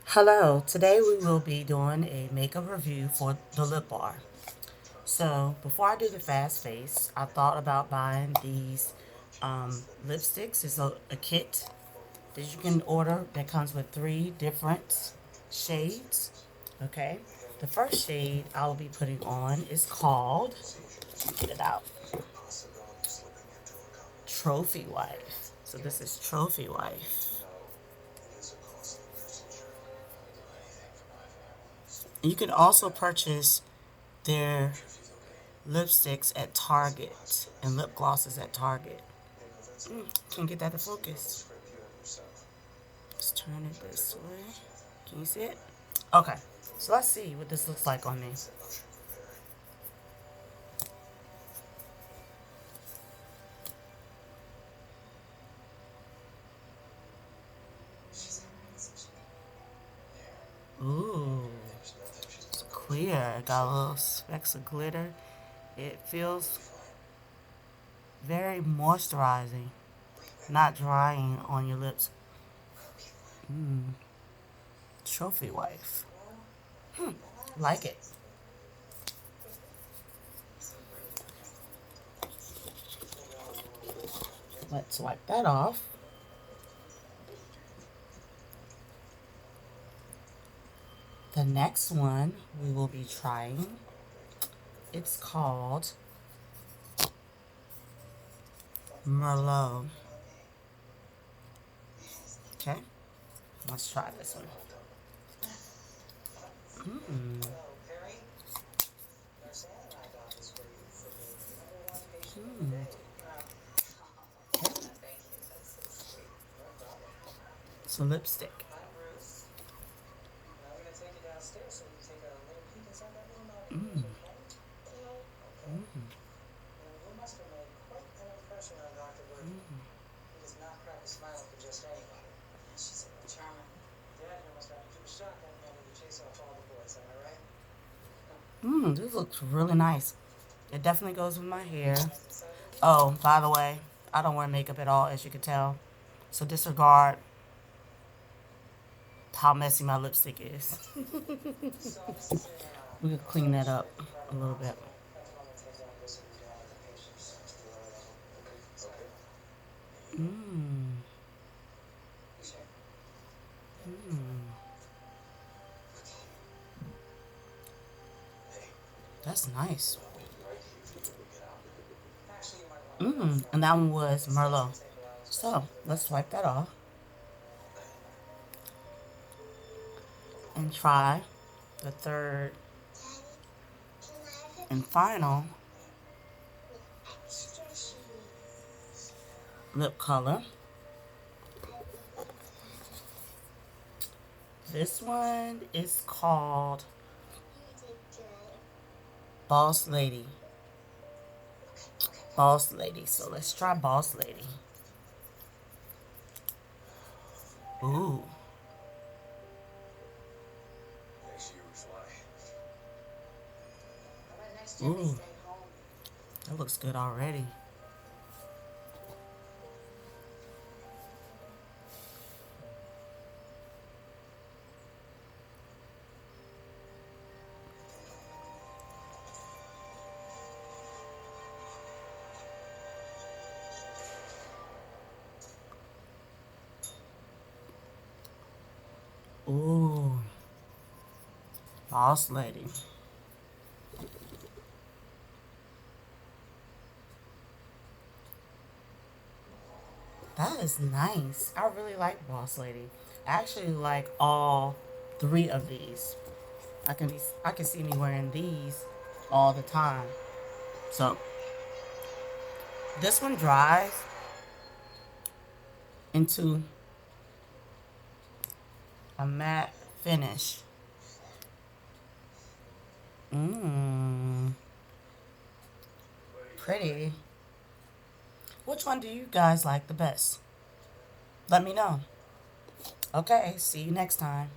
Hello, today we will be doing a makeup review for the Lip Bar. So, before I do the fast face, I thought about buying these lipsticks. It's a kit that you can order that comes with 3 different shades. Okay, the first shade I will be putting on is called, get it out, Trophy Wife. So, this is Trophy Wife. You can also purchase their lipsticks at Target and lip glosses at Target. Can't get that to focus. Let's turn it this way. Can you see it? Okay, so let's see what this looks like on me. Ooh, it's clear. It got little specks of glitter. It feels very moisturizing, not drying on your lips. Trophy Wife. Like it. Let's wipe that off. The next one we will be trying, it's called Merlot. Okay, let's try this one. Mm. Mm. Okay. It's a lipstick. Mm. Mm. This looks really nice. It definitely goes with my hair. Oh, by the way, I don't wear makeup at all, as you can tell. So disregard how messy my lipstick is. We could clean that up a little bit. Mmm. Mmm. That's nice. And that one was Merlot. So let's wipe that off and try the third and final lip color. This one is called Boss Lady. Boss Lady. So let's try Boss Lady. Ooh. Ooh. That looks good already. Ooh. Boss Lady. That is nice. I really like Boss Lady. I actually like all 3 of these. I can see me wearing these all the time. So this one dries into a matte finish. Mmm. Pretty. Which one do you guys like the best? Let me know. Okay, see you next time.